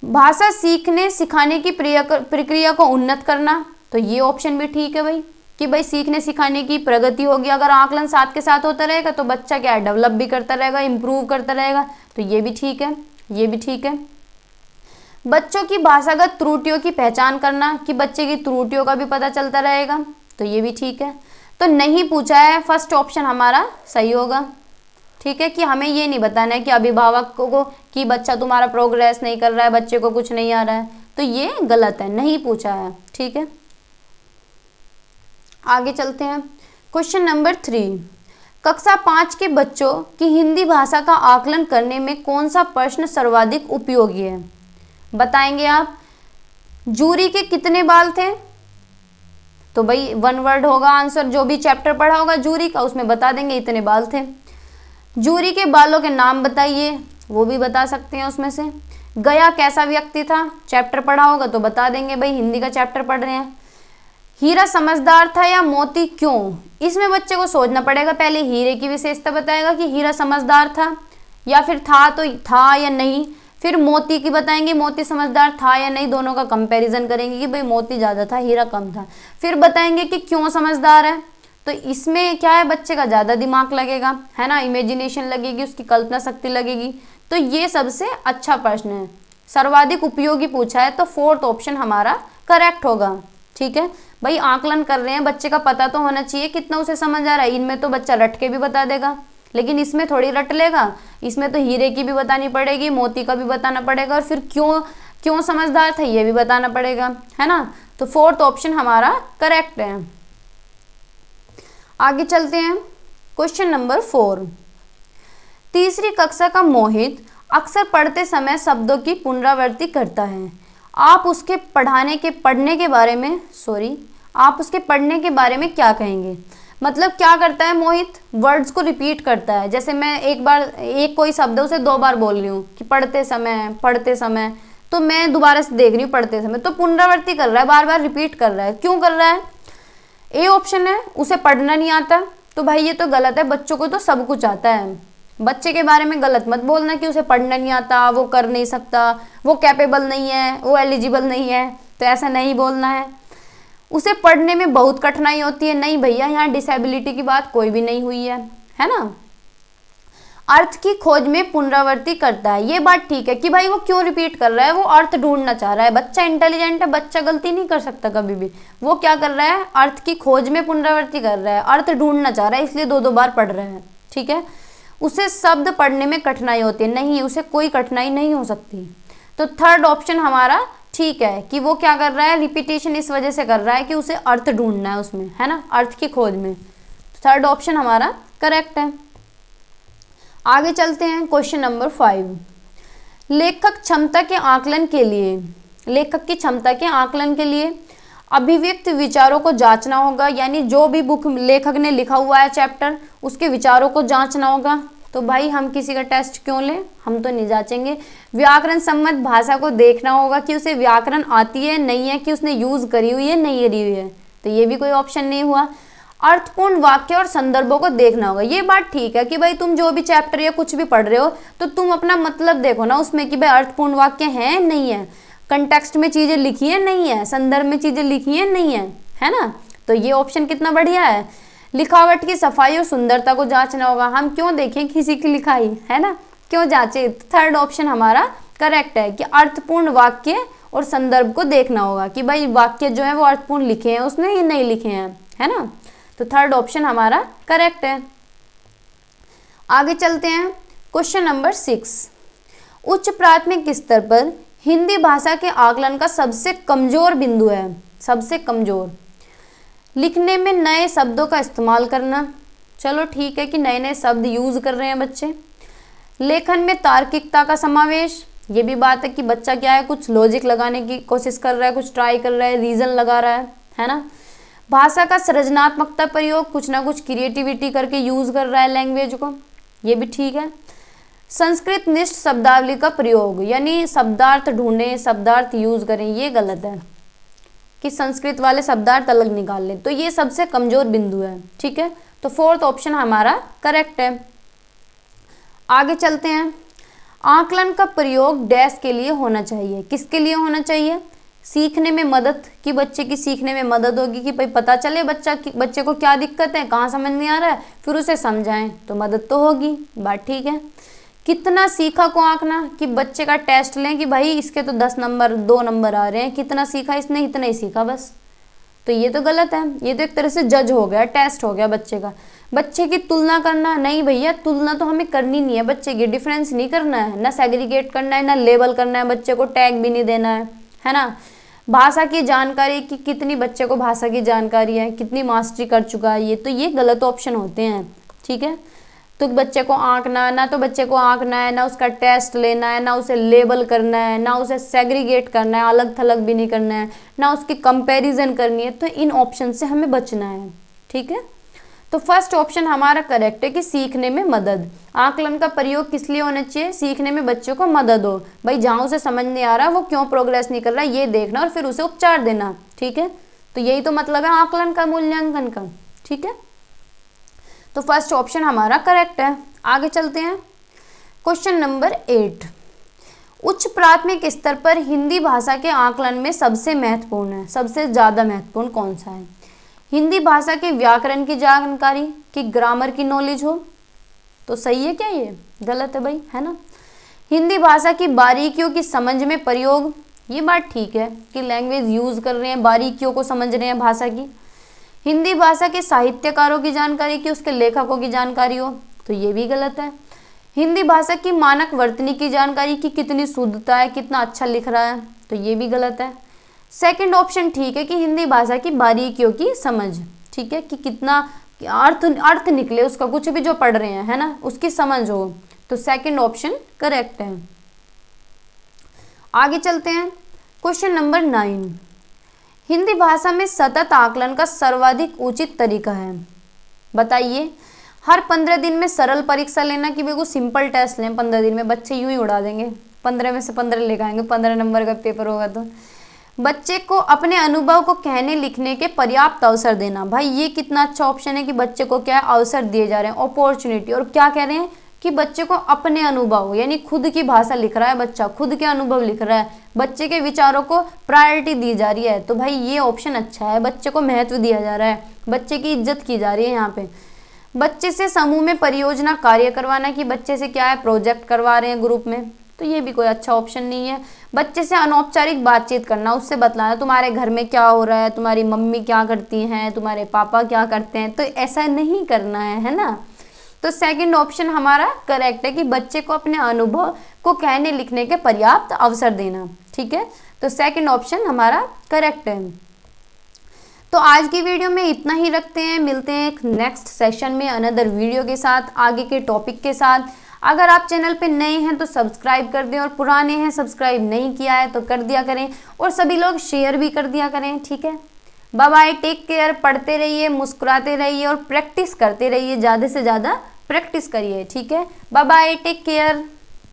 भाषा सीखने सिखाने की प्रक्रिया को उन्नत करना, तो ये ऑप्शन भी ठीक है भाई कि भाई सीखने सिखाने की प्रगति होगी। अगर आकलन साथ के साथ होता रहेगा तो बच्चा क्या है डेवलप भी करता रहेगा, इम्प्रूव करता रहेगा। तो ये भी ठीक है, ये भी ठीक है। बच्चों की भाषागत त्रुटियों की पहचान करना, कि बच्चे की त्रुटियों का भी पता चलता रहेगा, तो ये भी ठीक है। तो नहीं पूछा है, फर्स्ट ऑप्शन हमारा सही होगा। ठीक है, कि हमें ये नहीं बताना है कि अभिभावकों को कि बच्चा तुम्हारा प्रोग्रेस नहीं कर रहा है, बच्चे को कुछ नहीं आ रहा है, तो ये गलत है, नहीं पूछा है। ठीक है, आगे चलते हैं। क्वेश्चन नंबर 3, कक्षा 5 के बच्चों की हिंदी भाषा का आकलन करने में कौन सा प्रश्न सर्वाधिक उपयोगी है? बताएंगे आप। जूरी के कितने बाल थे? तो भाई 1 वर्ड होगा आंसर, जो भी चैप्टर पढ़ा होगा जूरी का उसमें बता देंगे इतने बाल थे। जूरी के बालों के नाम बताइए, वो भी बता सकते हैं उसमें से। गया कैसा व्यक्ति था? चैप्टर पढ़ा होगा तो बता देंगे, भाई हिंदी का चैप्टर पढ़ रहे हैं। हीरा समझदार था या मोती क्यों? इसमें बच्चे को सोचना पड़ेगा, पहले हीरे की विशेषता बताएगा कि हीरा समझदार था या फिर था तो था या नहीं, फिर मोती की बताएंगे मोती समझदार था या नहीं, दोनों का कंपैरिजन करेंगे कि भाई मोती ज़्यादा था हीरा कम था, फिर बताएंगे कि क्यों समझदार है। तो इसमें क्या है, बच्चे का ज़्यादा दिमाग लगेगा, है ना, इमेजिनेशन लगेगी, उसकी कल्पना शक्ति लगेगी। तो ये सबसे अच्छा प्रश्न है, सर्वाधिक उपयोगी पूछा है, तो 4th ऑप्शन हमारा करेक्ट होगा। ठीक है भाई, आकलन कर रहे हैं, बच्चे का पता तो होना चाहिए कितना उसे समझ आ रहा है। इनमें तो बच्चा रट के भी बता देगा, लेकिन इसमें थोड़ी रट लेगा, इसमें तो हीरे की भी बतानी पड़ेगी, मोती का भी बताना पड़ेगा, और फिर क्यों समझदार था ये भी बताना पड़ेगा, है ना। तो 4th ऑप्शन हमारा करेक्ट है। आगे चलते हैं। क्वेश्चन नंबर 4, तीसरी कक्षा का मोहित अक्सर पढ़ते समय शब्दों की पुनरावृत्ति करता है। आप उसके पढ़ने के बारे में क्या कहेंगे? मतलब क्या करता है मोहित, वर्ड्स को रिपीट करता है। जैसे मैं एक कोई शब्द उसे 2 बार बोल रही हूँ कि पढ़ते समय, तो मैं दोबारा से देख रही हूँ पढ़ते समय, तो पुनरावृत्ति कर रहा है, बार बार रिपीट कर रहा है। क्यों कर रहा है? ए ऑप्शन है उसे पढ़ना नहीं आता, तो भाई ये तो गलत है, बच्चों को तो सब कुछ आता है। बच्चे के बारे में गलत मत बोलना कि उसे पढ़ना नहीं आता, वो कर नहीं सकता, वो कैपेबल नहीं है, वो एलिजिबल नहीं है, तो ऐसा नहीं बोलना है। उसे पढ़ने में बहुत कठिनाई होती है, नहीं भैया यहाँ डिसेबिलिटी की बात कोई भी नहीं हुई है ना। अर्थ की खोज में पुनरावृत्ति करता है, ये बात ठीक है कि भाई वो क्यों रिपीट कर रहा है, वो अर्थ ढूंढना चाह रहा है। बच्चा इंटेलिजेंट है, बच्चा गलती नहीं कर सकता कभी भी। वो क्या कर रहा है, अर्थ की खोज में पुनरावृत्ति कर रहा है, अर्थ ढूंढना चाह रहा है, इसलिए 2 बार पढ़ रहा है। ठीक है, उसे शब्द पढ़ने में कठिनाई होती है, नहीं उसे कोई कठिनाई नहीं हो सकती। तो 3rd ऑप्शन हमारा ठीक है कि वो क्या कर रहा है, रिपीटेशन इस वजह से कर रहा है कि उसे अर्थ ढूंढना है उसमें, है ना, अर्थ की खोज में। 3rd ऑप्शन हमारा करेक्ट है। आगे चलते हैं। क्वेश्चन नंबर 5, लेखक की क्षमता के आकलन के लिए अभिव्यक्त विचारों को जांचना होगा, यानी जो भी बुक लेखक ने लिखा हुआ है चैप्टर, उसके विचारों को जांचना होगा। तो भाई हम किसी का टेस्ट क्यों लें, हम तो नहीं जांचेंगे। व्याकरण सम्मत भाषा को देखना होगा कि उसे व्याकरण आती है नहीं है, कि उसने यूज करी हुई है नहीं करी हुई है, तो ये भी कोई ऑप्शन नहीं हुआ। अर्थपूर्ण वाक्य और संदर्भों को देखना होगा, ये बात ठीक है कि भाई तुम जो भी चैप्टर या कुछ भी पढ़ रहे हो तो तुम अपना मतलब देखो ना उसमें कि भाई अर्थपूर्ण वाक्य है नहीं है, कंटेक्स्ट में चीजें लिखी है नहीं है, संदर्भ में चीजें लिखी है नहीं है ना। तो ये ऑप्शन कितना बढ़िया है। लिखावट की सफाई और सुंदरता को जांचना होगा, हम क्यों देखें किसी की लिखाई, है ना, क्यों जांचे। 3rd ऑप्शन हमारा करेक्ट है कि अर्थपूर्ण वाक्य और संदर्भ को देखना होगा कि भाई वाक्य जो है वो अर्थपूर्ण लिखे हैं उसने या नहीं लिखे हैं, है ना। तो 3rd ऑप्शन हमारा करेक्ट है। आगे चलते हैं। क्वेश्चन नंबर 6, उच्च प्राथमिक स्तर पर हिंदी भाषा के आकलन का सबसे कमजोर बिंदु है, सबसे कमजोर, लिखने में नए शब्दों का इस्तेमाल करना। चलो ठीक है कि नए नए शब्द यूज कर रहे हैं बच्चे। लेखन में तार्किकता का समावेश, ये भी बात है कि बच्चा क्या है, कुछ लॉजिक लगाने की कोशिश कर रहा है, कुछ ट्राई कर रहा है, रीजन लगा रहा है ना। भाषा का सृजनात्मकता प्रयोग, कुछ ना कुछ क्रिएटिविटी करके यूज कर रहा है लैंग्वेज को, ये भी ठीक है। संस्कृत निष्ठ शब्दावली का प्रयोग, यानी शब्दार्थ ढूंढें, शब्दार्थ यूज करें, ये गलत है कि संस्कृत वाले शब्दार्थ अलग निकाल लें, तो ये सबसे कमजोर बिंदु है। ठीक है, तो 4th ऑप्शन हमारा करेक्ट है। आगे चलते हैं। आकलन का प्रयोग डैश के लिए होना चाहिए, किसके लिए होना चाहिए, सीखने में मदद, कि बच्चे की सीखने में मदद होगी कि भाई पता चले बच्चे को क्या दिक्कत है, कहाँ समझ नहीं आ रहा है, फिर उसे समझाएं तो मदद तो होगी, बात ठीक है। कितना सीखा को आंकना, कि बच्चे का टेस्ट लें कि भाई इसके तो 10 नंबर 2 नंबर आ रहे हैं, कितना सीखा इसने, इतना ही सीखा बस। तो ये तो गलत है, ये तो एक तरह से जज हो गया, टेस्ट हो गया बच्चे का। बच्चे की तुलना करना, नहीं भैया तुलना तो हमें करनी नहीं है, बच्चे की डिफरेंस नहीं करना है, ना सेग्रीगेट करना है, ना लेबल करना है, बच्चे को टैग भी नहीं देना है ना। भाषा की जानकारी कि कितनी बच्चे को भाषा की जानकारी है, कितनी मास्टरी कर चुका है, ये तो ये गलत ऑप्शन होते हैं, ठीक है। तो बच्चे को आंकना, ना तो बच्चे को आंकना है, ना उसका टेस्ट लेना है, ना उसे लेबल करना है, ना उसे सेग्रीगेट करना है, अलग थलग भी नहीं करना है, ना उसकी कंपैरिजन करनी है। तो इन ऑप्शन से हमें बचना है, ठीक है। तो फर्स्ट ऑप्शन हमारा करेक्ट है कि सीखने में मदद। आकलन का प्रयोग किस लिए होना चाहिए, सीखने में बच्चों को मदद हो, भाई जहाँ उसे समझ नहीं आ रहा वो क्यों प्रोग्रेस नहीं कर रहा ये देखना और फिर उसे उपचार देना, ठीक है। तो यही तो मतलब है आकलन का, मूल्यांकन का, ठीक है। तो फर्स्ट ऑप्शन हमारा करेक्ट है। आगे चलते हैं, क्वेश्चन नंबर 8, उच्च प्राथमिक स्तर पर हिंदी भाषा के आकलन में सबसे महत्वपूर्ण है, सबसे ज्यादा महत्वपूर्ण कौन सा है। हिंदी भाषा के व्याकरण की जानकारी, कि ग्रामर की नॉलेज हो। तो सही है क्या, ये गलत है भाई, है ना। हिंदी भाषा की बारीकियों की समझ में प्रयोग, ये बात ठीक है कि लैंग्वेज यूज कर रहे हैं, बारीकियों को समझ रहे हैं भाषा की। हिंदी भाषा के साहित्यकारों की जानकारी, कि उसके लेखकों की जानकारी हो। तो ये भी गलत है। हिंदी भाषा की मानक वर्तनी की जानकारी, कि कितनी शुद्धता है, कितना अच्छा लिख रहा है। तो ये भी गलत है। सेकंड ऑप्शन ठीक है कि हिंदी भाषा की बारीकियों की समझ, ठीक है, कि कितना अर्थ निकले उसका, कुछ भी जो पढ़ रहे हैं, है ना, उसकी समझ हो। तो सेकंड ऑप्शन करेक्ट है। आगे चलते हैं, क्वेश्चन नंबर 9, हिंदी भाषा में सतत आकलन का सर्वाधिक उचित तरीका है, बताइए। हर 15 दिन में सरल परीक्षा लेना, कि बिल्कुल सिंपल टेस्ट लें 15 दिन में, बच्चे यूं ही उड़ा देंगे, 15 में से 15 लेकर आएंगे, 15 नंबर का पेपर होगा। तो बच्चे को अपने अनुभव को कहने लिखने के पर्याप्त अवसर देना, भाई ये कितना अच्छा ऑप्शन है कि बच्चे को क्या अवसर दिए जा रहे हैं, अपॉर्चुनिटी। और क्या कह रहे हैं कि बच्चे को अपने अनुभव, यानी खुद की भाषा लिख रहा है बच्चा, खुद के अनुभव लिख रहा है, बच्चे के विचारों को प्रायोरिटी दी जा रही है। तो भाई ये ऑप्शन अच्छा है, बच्चे को महत्व दिया जा रहा है, बच्चे की इज्जत की जा रही है यहाँ पे। बच्चे से समूह में परियोजना कार्य करवाना, कि बच्चे से क्या है प्रोजेक्ट करवा रहे हैं ग्रुप में। तो ये भी कोई अच्छा ऑप्शन नहीं है। बच्चे से अनौपचारिक बातचीत करना, उससे बतलाना तुम्हारे घर में क्या हो रहा है, तुम्हारी मम्मी क्या करती हैं, तुम्हारे पापा क्या करते हैं। तो ऐसा नहीं करना है ना। तो सेकंड ऑप्शन हमारा करेक्ट है कि बच्चे को अपने अनुभव को कहने लिखने के पर्याप्त अवसर देना, ठीक है। तो सेकंड ऑप्शन हमारा करेक्ट है। तो आज की वीडियो में इतना ही रखते हैं, मिलते हैं एक नेक्स्ट सेशन में अनदर वीडियो के साथ, आगे के टॉपिक के साथ। अगर आप चैनल पे नए हैं तो सब्सक्राइब कर दें, और पुराने हैं सब्सक्राइब नहीं किया है तो कर दिया करें, और सभी लोग शेयर भी कर दिया करें, ठीक है। बाय बाय, टेक केयर, पढ़ते रहिए, मुस्कुराते रहिए और प्रैक्टिस करते रहिए, ज़्यादा से ज़्यादा प्रैक्टिस करिए, ठीक है। Bye bye, take care.